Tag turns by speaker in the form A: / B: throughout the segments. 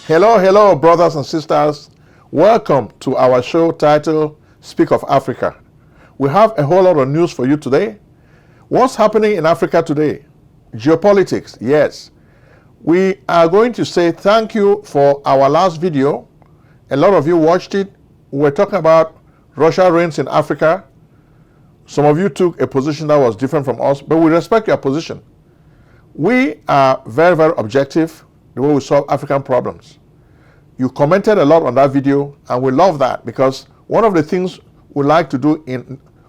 A: Hello, brothers and sisters. Welcome to our show titled Speak of Africa. We have a whole lot of news for you today. What's happening in Africa today? Geopolitics, yes. We are going to say thank you for our last video. A lot of you watched it. We were talking about Russia reigns in Africa. Some of you took a position that was different from us, but we respect your position. We are very, very objective the way we solve African problems. You commented a lot on that video, and we love that because one of the things we like to do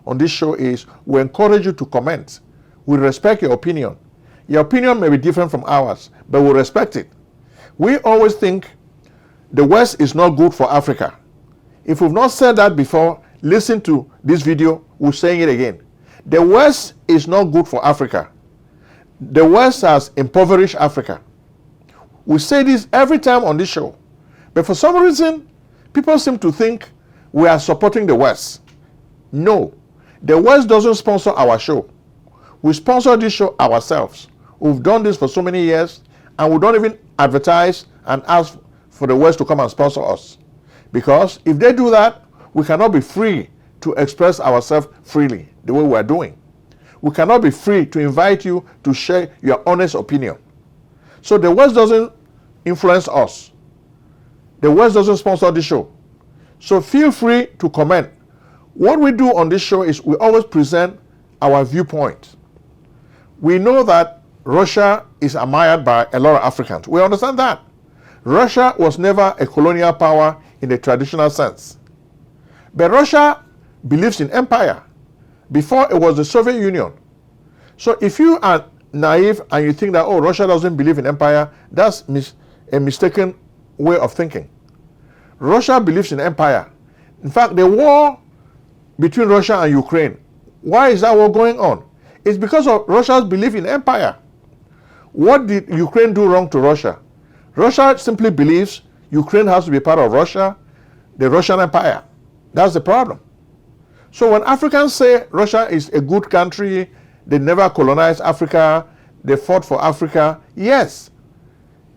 A: on this show is we encourage you to comment. We respect your opinion. Your opinion may be different from ours, but we respect it. We always think the West is not good for Africa. If we've not said that before, listen to this video, we're saying it again. The West is not good for Africa. The West has impoverished Africa. We say this every time on this show. But for some reason, people seem to think we are supporting the West. No, the West doesn't sponsor our show. We sponsor this show ourselves. We've done this for so many years, and we don't even advertise and ask for the West to come and sponsor us. Because if they do that, we cannot be free to express ourselves freely the way we are doing. We cannot be free to invite you to share your honest opinion. So the West doesn't influence us. The West doesn't sponsor the show. So feel free to comment. What we do on this show is we always present our viewpoint. We know that Russia is admired by a lot of Africans. We understand that. Russia was never a colonial power in the traditional sense. But Russia believes in empire. Before it was the Soviet Union. So if you are naive and you think that, oh, Russia doesn't believe in empire, that's a mistaken way of thinking. Russia believes in empire. In fact, the war between Russia and Ukraine, why is that war going on? It's because of Russia's belief in empire. What did Ukraine do wrong to Russia? Russia simply believes Ukraine has to be part of Russia, the Russian Empire. That's the problem. So when Africans say Russia is a good country, they never colonized Africa, they fought for Africa, yes,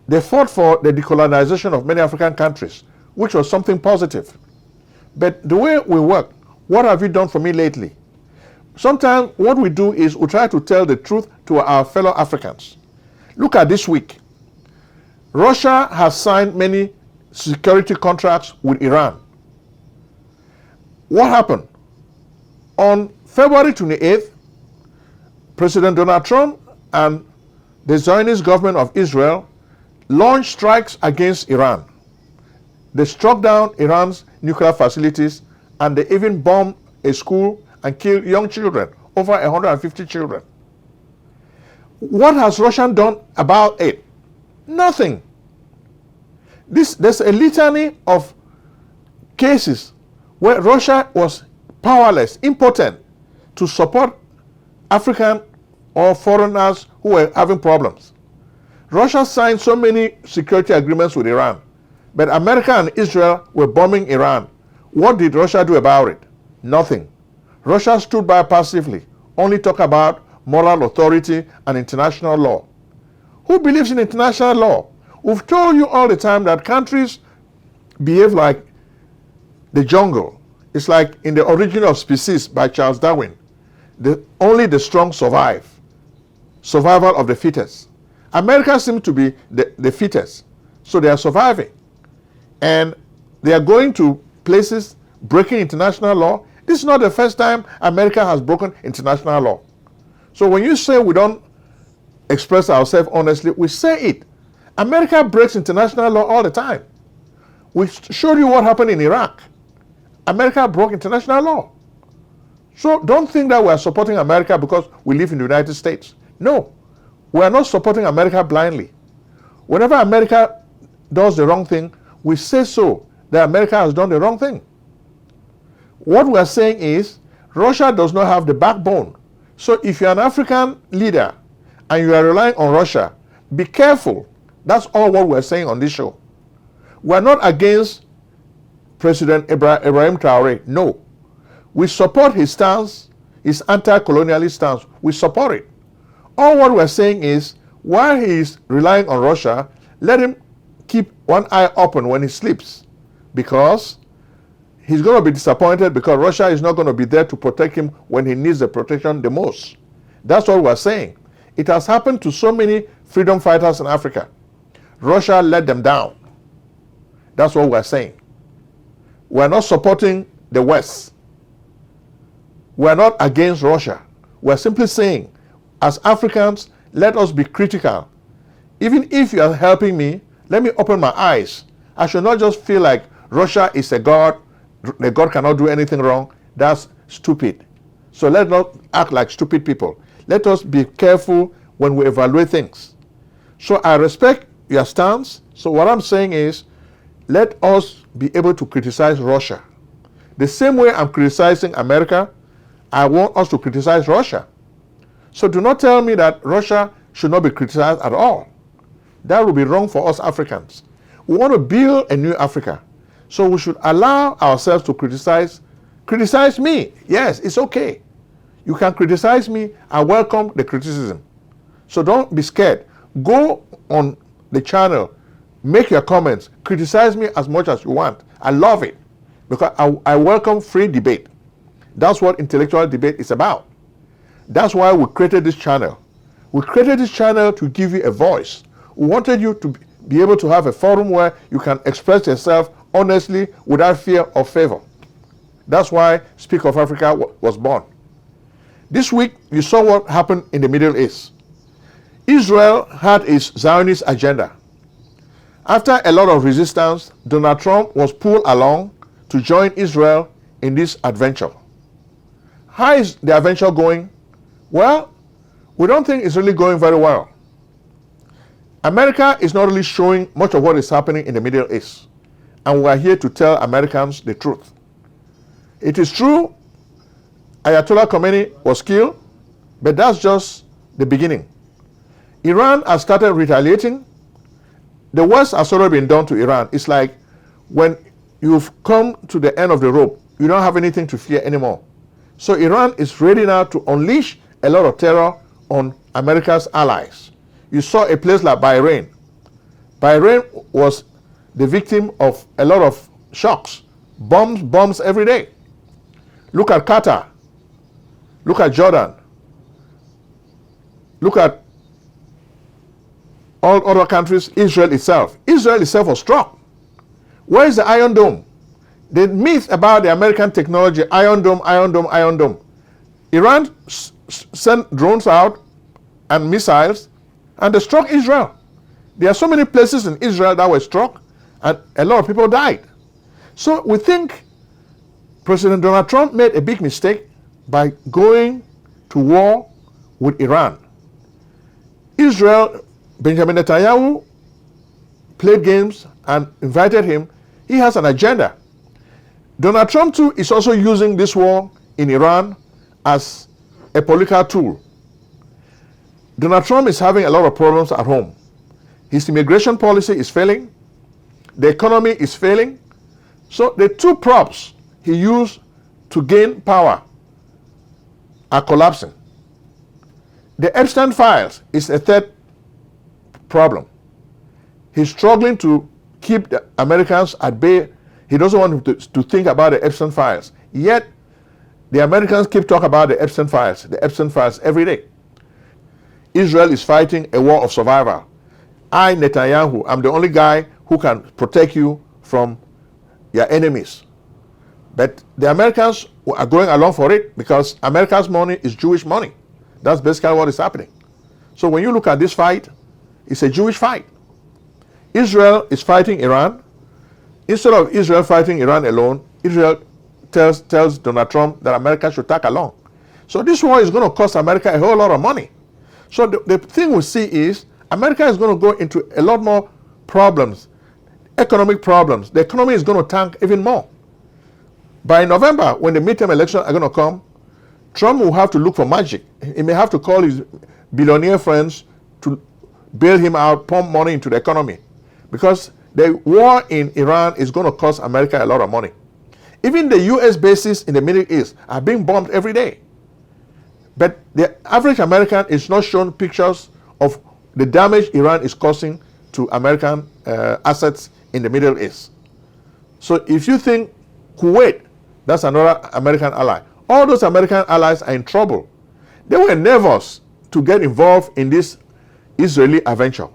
A: they fought for the decolonization of many African countries, which was something positive. But the way we work, what have you done for me lately? Sometimes what we do is we try to tell the truth to our fellow Africans. Look at this week. Russia has signed many security contracts with Iran. What happened? On February 28th, President Donald Trump and the Zionist government of Israel launched strikes against Iran. They struck down Iran's nuclear facilities, and they even bombed a school and killed young children, over 150 children. What has Russia done about it? Nothing. There's a litany of cases where Russia was powerless, impotent to support African or foreigners who were having problems. Russia signed so many security agreements with Iran, but America and Israel were bombing Iran. What did Russia do about it? Nothing. Russia stood by passively, only talk about moral authority and international law. Who believes in international law? We've told you all the time that countries behave like the jungle. It's like in The Origin of Species by Charles Darwin. Only the strong survive. Survival of the fittest. America seems to be the fittest. So they are surviving. And they are going to places breaking international law. This is not the first time America has broken international law. So when you say we don't express ourselves honestly, we say it. America breaks international law all the time. We showed you what happened in Iraq. America broke international law. So don't think that we are supporting America because we live in the United States. No, we are not supporting America blindly. Whenever America does the wrong thing, we say so, that America has done the wrong thing. What we are saying is, Russia does not have the backbone. So if you're an African leader and you are relying on Russia, be careful. That's all what we're saying on this show. We're not against President Ibrahim Traoré. No. We support his stance, his anti-colonialist stance. We support it. All what we're saying is, while he is relying on Russia, let him keep one eye open when he sleeps, because he's going to be disappointed because Russia is not going to be there to protect him when he needs the protection the most. That's what we're saying. It has happened to so many freedom fighters in Africa. Russia let them down. That's what we're saying. We're not supporting the West. We're not against Russia. We're simply saying, as Africans, let us be critical. Even if you are helping me, let me open my eyes. I should not just feel like Russia is a god, the god cannot do anything wrong. That's stupid. So let's not act like stupid people. Let us be careful when we evaluate things. So I respect your stance. So what I'm saying is, let us be able to criticize Russia. The same way I'm criticizing America, I want us to criticize Russia. So do not tell me that Russia should not be criticized at all. That would be wrong for us Africans. We want to build a new Africa. So we should allow ourselves to criticize. Criticize me. Yes, it's okay. You can criticize me. I welcome the criticism. So don't be scared. Go on the channel, make your comments, criticize me as much as you want. I love it because I welcome free debate. That's what intellectual debate is about. That's why we created this channel. We created this channel to give you a voice. We wanted you to be able to have a forum where you can express yourself honestly without fear or favor. That's why Speak of Africa was born. This week, you saw what happened in the Middle East. Israel had its Zionist agenda. After a lot of resistance, Donald Trump was pulled along to join Israel in this adventure. How is the adventure going? Well, we don't think it's really going very well. America is not really showing much of what is happening in the Middle East. And we are here to tell Americans the truth. It is true, Ayatollah Khomeini was killed, but that's just the beginning. Iran has started retaliating. The worst has already been done to Iran. It's like when you've come to the end of the rope, you don't have anything to fear anymore. So Iran is ready now to unleash a lot of terror on America's allies. You saw a place like Bahrain. Bahrain was the victim of a lot of shocks. Bombs every day. Look at Qatar. Look at Jordan. Look at all other countries, Israel itself. Israel itself was struck. Where is the Iron Dome? The myth about the American technology, Iron Dome, Iron Dome, Iron Dome. Iran sent drones out and missiles, and they struck Israel. There are so many places in Israel that were struck, and a lot of people died. So we think President Donald Trump made a big mistake by going to war with Iran. Israel, Benjamin Netanyahu played games and invited him. He has an agenda. Donald Trump too is also using this war in Iran as a political tool. Donald Trump is having a lot of problems at home. His immigration policy is failing. The economy is failing. So the two props he used to gain power are collapsing. The Epstein files is a third problem. He's struggling to keep the Americans at bay. He doesn't want to think about the Epstein files. Yet, the Americans keep talking about the Epstein files every day. Israel is fighting a war of survival. I, Netanyahu, I'm the only guy who can protect you from your enemies. But the Americans are going along for it because America's money is Jewish money. That's basically what is happening. So when you look at this fight, it's a Jewish fight. Israel is fighting Iran. Instead of Israel fighting Iran alone, Israel tells Donald Trump that America should tag along. So this war is going to cost America a whole lot of money. So the thing we see is America is going to go into a lot more problems, economic problems. The economy is going to tank even more. By November, when the midterm elections are going to come, Trump will have to look for magic. He may have to call his billionaire friends to bail him out, pump money into the economy. Because the war in Iran is going to cost America a lot of money. Even the US bases in the Middle East are being bombed every day. But the average American is not shown pictures of the damage Iran is causing to American assets in the Middle East. So if you think Kuwait, that's another American ally, all those American allies are in trouble. They were nervous to get involved in this Israeli adventure.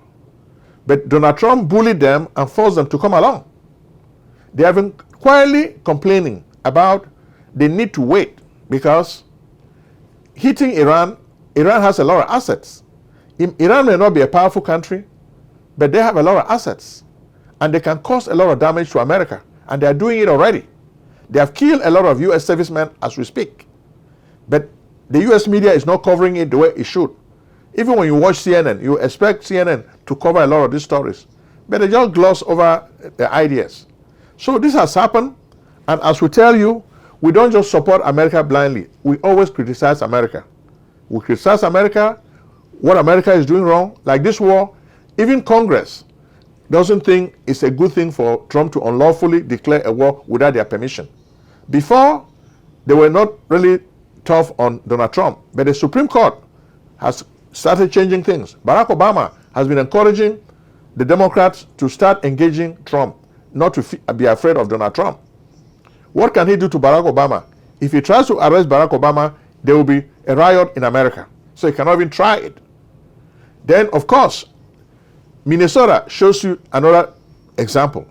A: But Donald Trump bullied them and forced them to come along. They have been quietly complaining about the need to wait because hitting Iran has a lot of assets. Iran may not be a powerful country, but they have a lot of assets. And they can cause a lot of damage to America. And they are doing it already. They have killed a lot of U.S. servicemen as we speak. But the U.S. media is not covering it the way it should. Even when you watch CNN, you expect CNN to cover a lot of these stories. But they just gloss over the ideas. So this has happened. And as we tell you, we don't just support America blindly. We always criticize America. We criticize America, what America is doing wrong. Like this war, even Congress doesn't think it's a good thing for Trump to unlawfully declare a war without their permission. Before, they were not really tough on Donald Trump, but the Supreme Court has started changing things. Barack Obama has been encouraging the Democrats to start engaging Trump, not to be afraid of Donald Trump. What can he do to Barack Obama? If he tries to arrest Barack Obama, there will be a riot in America. So he cannot even try it. Then, of course, Minnesota shows you another example.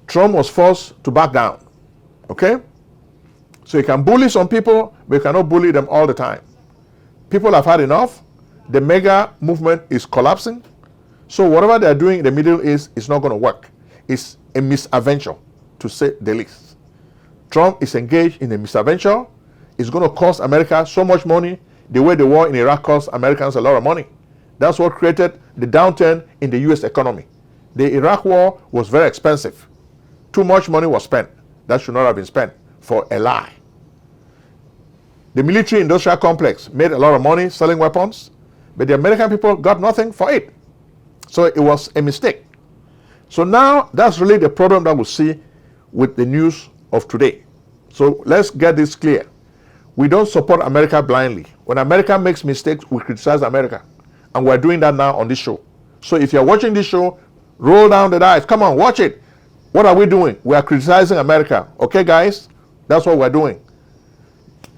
A: Trump was forced to back down. Okay? So you can bully some people, but you cannot bully them all the time. People have had enough. The mega movement is collapsing. So whatever they're doing in the Middle East is not going to work. It's a misadventure, to say the least. Trump is engaged in a misadventure. It's going to cost America so much money, the way the war in Iraq cost Americans a lot of money. That's what created the downturn in the U.S. economy. The Iraq war was very expensive. Too much money was spent. That should not have been spent for a lie. The military-industrial complex made a lot of money selling weapons, but the American people got nothing for it. So it was a mistake. So now that's really the problem that we see with the news of today. So let's get this clear. We don't support America blindly. When America makes mistakes, we criticize America. And we're doing that now on this show. So if you're watching this show, roll down the dice. Come on, watch it. What are we doing? We are criticizing America. Okay, guys? That's what we're doing.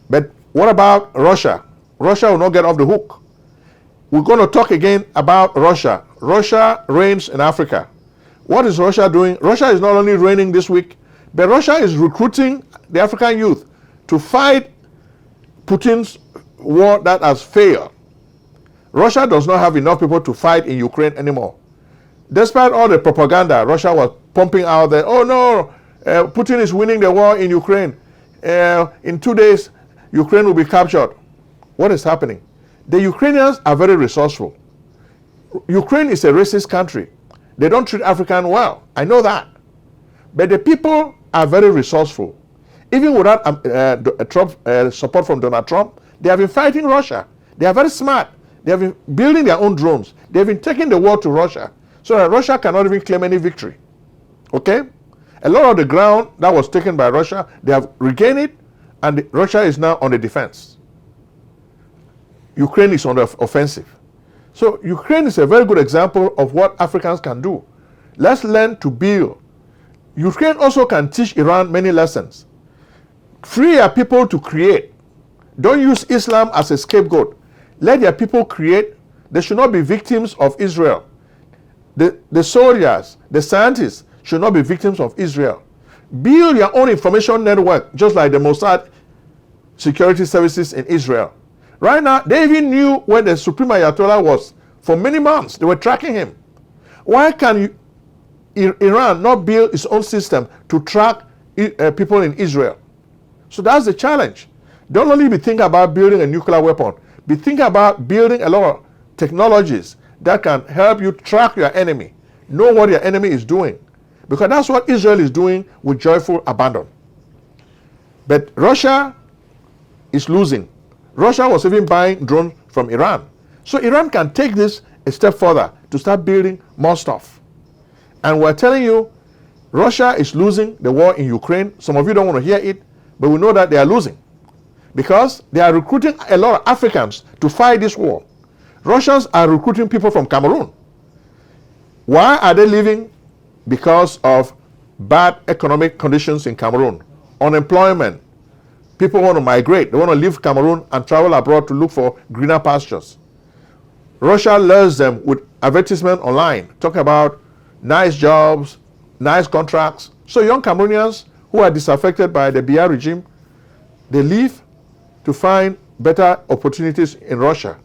A: But what about Russia? Russia will not get off the hook. We're going to talk again about Russia. Russia reigns in Africa. What is Russia doing? Russia is not only reigning this week, but Russia is recruiting the African youth to fight Putin's war that has failed. Russia does not have enough people to fight in Ukraine anymore. Despite all the propaganda Russia was pumping out there, oh no, Putin is winning the war in Ukraine. In 2 days, Ukraine will be captured. What is happening? The Ukrainians are very resourceful. Ukraine is a racist country. They don't treat Africans well. I know that. But the people are very resourceful. Even without support from Donald Trump, they have been fighting Russia. They are very smart. They have been building their own drones. They have been taking the war to Russia so that Russia cannot even claim any victory. Okay? A lot of the ground that was taken by Russia, they have regained it, and Russia is now on the defense. Ukraine is on the offensive. So Ukraine is a very good example of what Africans can do. Let's learn to build. Ukraine also can teach Iran many lessons. Free your people to create. Don't use Islam as a scapegoat. Let their people create. They should not be victims of Israel. The soldiers, the scientists should not be victims of Israel. Build your own information network, just like the Mossad security services in Israel. Right now, they even knew where the Supreme Ayatollah was for many months. They were tracking him. Why can Iran not build its own system to track people in Israel? So that's the challenge. Don't only be thinking about building a nuclear weapon. Be thinking about building a lot of technologies that can help you track your enemy. Know what your enemy is doing. Because that's what Israel is doing with joyful abandon. But Russia is losing. Russia was even buying drones from Iran. So Iran can take this a step further to start building more stuff. And we're telling you, Russia is losing the war in Ukraine. Some of you don't want to hear it, but we know that they are losing. Because they are recruiting a lot of Africans to fight this war. Russians are recruiting people from Cameroon. Why are they leaving? Because of bad economic conditions in Cameroon, unemployment. People want to migrate. They want to leave Cameroon and travel abroad to look for greener pastures. Russia lures them with advertisement online, talking about nice jobs, nice contracts. So young Cameroonians who are disaffected by the Biya regime, they leave to find better opportunities in Russia.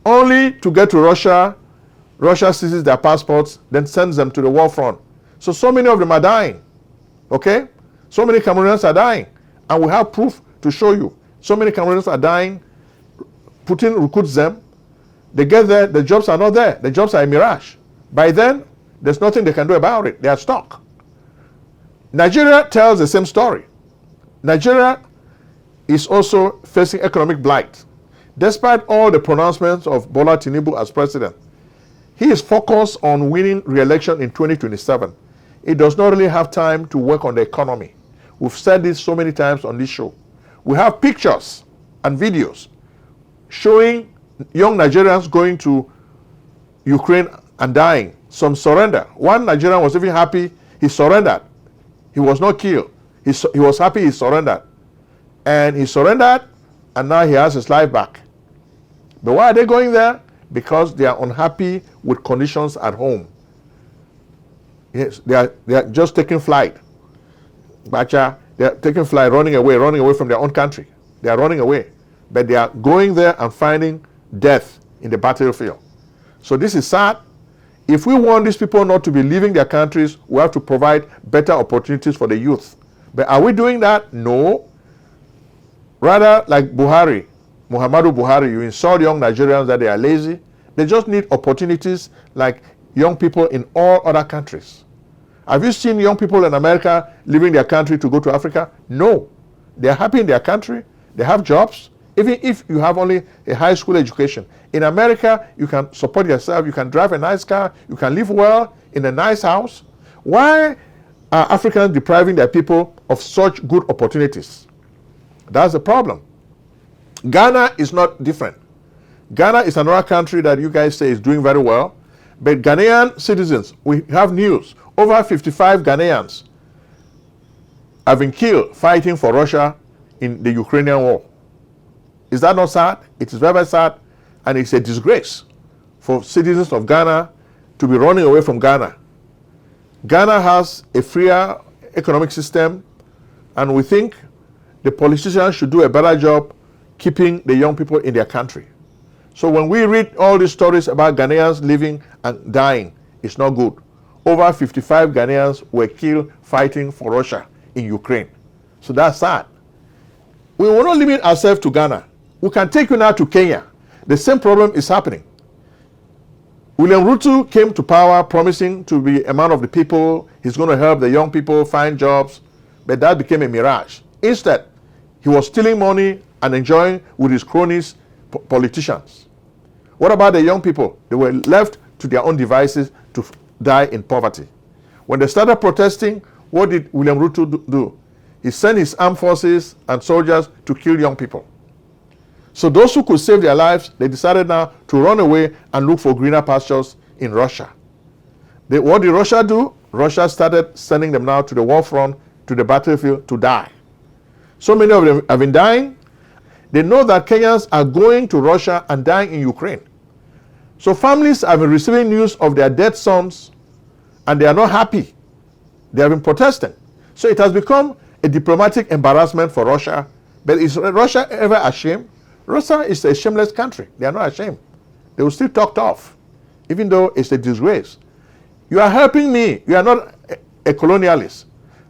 A: Only to get to Russia, Russia seizes their passports, then sends them to the war front. So many of them are dying. Okay? So many Cameroonians are dying. And we have proof to show you. So many Cameroonians are dying. Putin recruits them. They get there, the jobs are not there. The jobs are a mirage. By then, there's nothing they can do about it. They are stuck. Nigeria tells the same story. Nigeria is also facing economic blight. Despite all the pronouncements of Bola Tinubu as president, he is focused on winning re-election in 2027. He does not really have time to work on the economy. We've said this so many times on this show. We have pictures and videos showing young Nigerians going to Ukraine and dying. Some surrender. One Nigerian was even happy he surrendered. He was not killed. He was happy he surrendered. And he surrendered, and now he has his life back. But why are they going there? Because they are unhappy with conditions at home. Yes, they are just taking flight. Bacha, they are taking flight, running away from their own country. They are running away. But they are going there and finding death in the battlefield. So this is sad. If we want these people not to be leaving their countries, we have to provide better opportunities for the youth. But are we doing that? No. Rather, like Muhammadu Buhari, you insult young Nigerians that they are lazy. They just need opportunities like young people in all other countries. Have you seen young people in America leaving their country to go to Africa? No. They are happy in their country. They have jobs. Even if you have only a high school education. In America, you can support yourself. You can drive a nice car. You can live well in a nice house. Why are Africans depriving their people of such good opportunities? That's the problem. Ghana is not different. Ghana is another country that you guys say is doing very well. But Ghanaian citizens, we have news. Over 55 Ghanaians have been killed fighting for Russia in the Ukrainian war. Is that not sad? It is very, very sad. And it's a disgrace for citizens of Ghana to be running away from Ghana. Ghana has a freer economic system, and we think the politicians should do a better job keeping the young people in their country. So when we read all these stories about Ghanaians living and dying, it's not good. Over 55 Ghanaians were killed fighting for Russia in Ukraine. So that's sad. We will not limit ourselves to Ghana. We can take you now to Kenya. The same problem is happening. William Ruto came to power promising to be a man of the people. He's going to help the young people find jobs. But that became a mirage. Instead, he was stealing money and enjoying with his cronies, politicians. What about the young people? They were left to their own devices to die in poverty. When they started protesting, what did William Ruto do? He sent his armed forces and soldiers to kill young people. So those who could save their lives, they decided now to run away and look for greener pastures in Russia. What did Russia do? Russia started sending them now to the war front, to the battlefield to die. So many of them have been dying. They know that Kenyans are going to Russia and dying in Ukraine. So families have been receiving news of their dead sons, and they are not happy. They have been protesting. So it has become a diplomatic embarrassment for Russia. But is Russia ever ashamed? Russia is a shameless country. They are not ashamed. They will still talk tough, even though it's a disgrace. You are helping me. You are not a colonialist.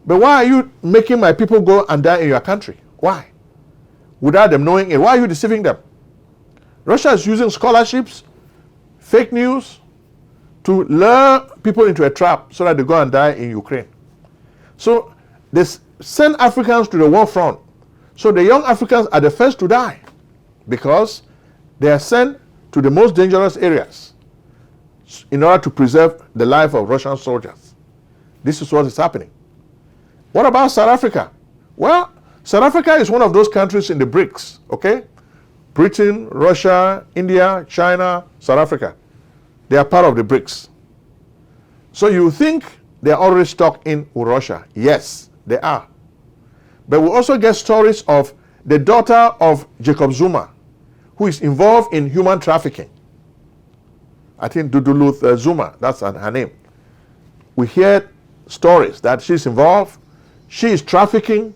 A: But why are you making my people go and die in your country? Why? Without them knowing it. Why are you deceiving them? Russia is using scholarships, fake news, to lure people into a trap so that they go and die in Ukraine. So they send Africans to the war front. So the young Africans are the first to die because they are sent to the most dangerous areas in order to preserve the life of Russian soldiers. This is what is happening. What about South Africa? Well, South Africa is one of those countries in the BRICS, okay? Britain, Russia, India, China, South Africa. They are part of the BRICS. So you think they're already stuck in Russia? Yes, they are. But we also get stories of the daughter of Jacob Zuma, who is involved in human trafficking. I think Duduluth Zuma, that's her name. We hear stories that she's involved. She is trafficking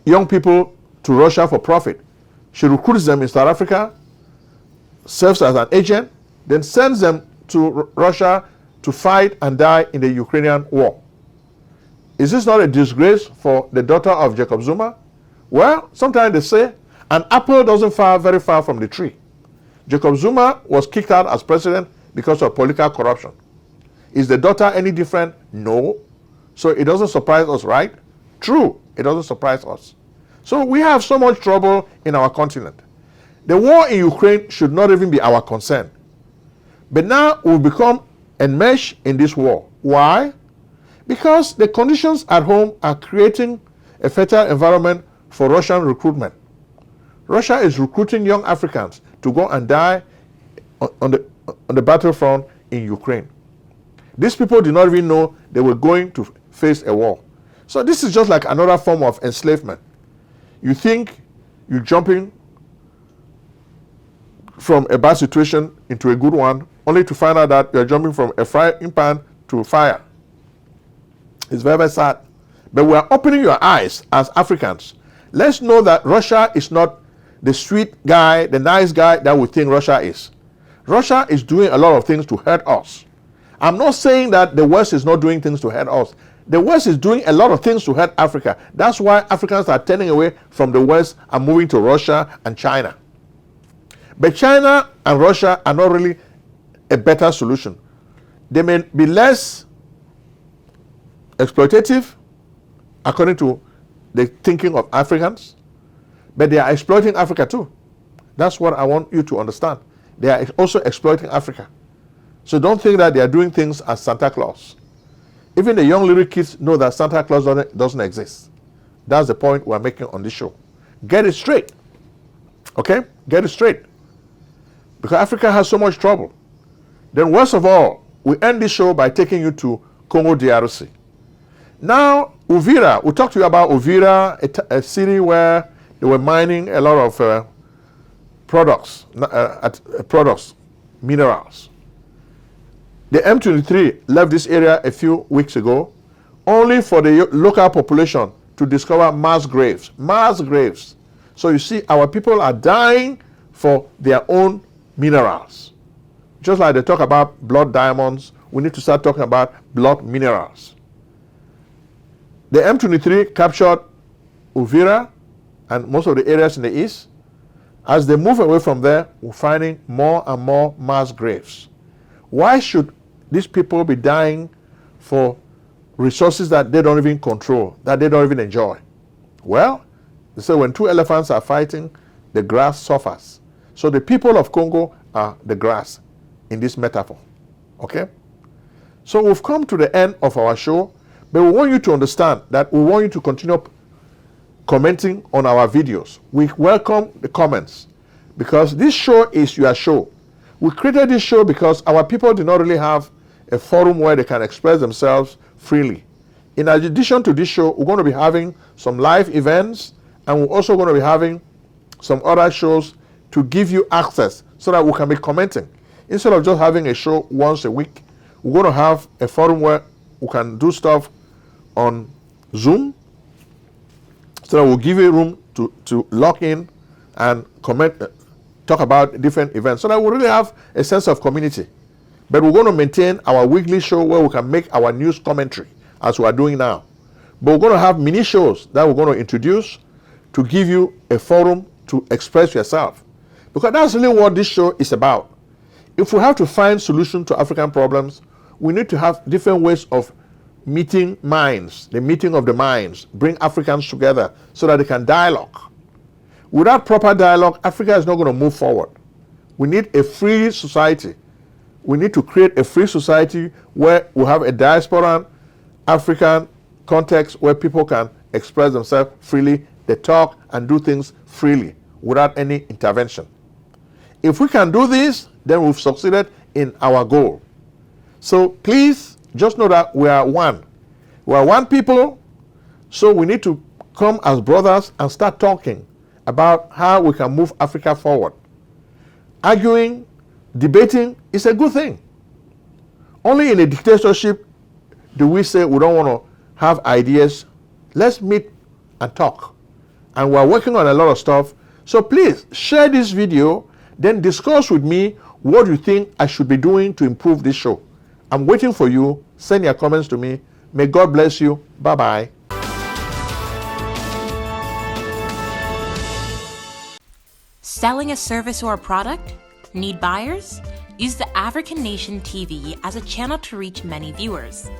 A: young people to Russia for profit. She recruits them in South Africa, serves as an agent, then sends them to Russia to fight and die in the Ukrainian war. Is this not a disgrace for the daughter of Jacob Zuma? Well, sometimes they say an apple doesn't fall very far from the tree. Jacob Zuma was kicked out as president because of political corruption. Is the daughter any different? No. So it doesn't surprise us, right? True, it doesn't surprise us. So we have so much trouble in our continent. The war in Ukraine should not even be our concern. But now we've become enmeshed in this war. Why? Because the conditions at home are creating a fertile environment for Russian recruitment. Russia is recruiting young Africans to go and die on the battlefront in Ukraine. These people did not even know they were going to face a war. So this is just like another form of enslavement. You think you're jumping from a bad situation into a good one, only to find out that you're jumping from a frying pan to fire. It's very, very sad. But we are opening your eyes as Africans. Let's know that Russia is not the sweet guy, the nice guy that we think Russia is. Russia is doing a lot of things to hurt us. I'm not saying that the West is not doing things to hurt us. The West is doing a lot of things to hurt Africa. That's why Africans are turning away from the West and moving to Russia and China. But China and Russia are not really a better solution. They may be less exploitative, according to the thinking of Africans, but they are exploiting Africa too. That's what I want you to understand. They are also exploiting Africa. So don't think that they are doing things as Santa Claus. Even the young little kids know that Santa Claus doesn't exist. That's the point we're making on this show. Get it straight. Okay? Get it straight. Because Africa has so much trouble. Then worst of all, we end this show by taking you to Congo DRC. Now, Uvira, we'll talk to you about Uvira, a city where they were mining a lot of products, minerals. The M23 left this area a few weeks ago, only for the local population to discover mass graves. Mass graves. So you see, our people are dying for their own minerals. Just like they talk about blood diamonds, we need to start talking about blood minerals. The M23 captured Uvira and most of the areas in the east. As they move away from there, we're finding more and more mass graves. Why should these people be dying for resources that they don't even control, that they don't even enjoy? Well, they say when two elephants are fighting, the grass suffers. So the people of Congo are the grass in this metaphor. Okay? So we've come to the end of our show, but we want you to understand that we want you to continue commenting on our videos. We welcome the comments because this show is your show. We created this show because our people do not really have a forum where they can express themselves freely. In addition to this show, we're going to be having some live events, and we're also going to be having some other shows to give you access so that we can be commenting. Instead of just having a show once a week, we're going to have a forum where we can do stuff on Zoom, so that we'll give you room to log in and comment, talk about different events, so that we really have a sense of community. But we're going to maintain our weekly show where we can make our news commentary, as we are doing now. But we're going to have mini shows that we're going to introduce to give you a forum to express yourself. Because that's really what this show is about. If we have to find solutions to African problems, we need to have different ways of meeting minds, the meeting of the minds, bring Africans together so that they can dialogue. Without proper dialogue, Africa is not going to move forward. We need a free society. We need to create a free society where we have a diaspora African context where people can express themselves freely, they talk and do things freely without any intervention. If we can do this, then we've succeeded in our goal. So please Just know that we are one. We are one people, so we need to come as brothers and start talking about how we can move Africa forward. Arguing, debating is a good thing. Only in a dictatorship do we say we don't want to have ideas. Let's meet and talk. And we're working on a lot of stuff. So please share this video, then discuss with me what you think I should be doing to improve this show. I'm waiting for you. Send your comments to me. May God bless you. Bye-bye.
B: Selling a service or a product? Need buyers? Use the African Nation TV as a channel to reach many viewers.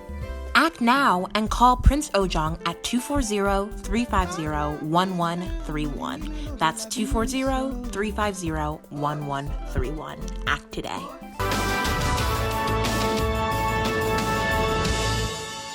B: Act now and call Prince Ojong at 240-350-1131. That's 240-350-1131. Act today.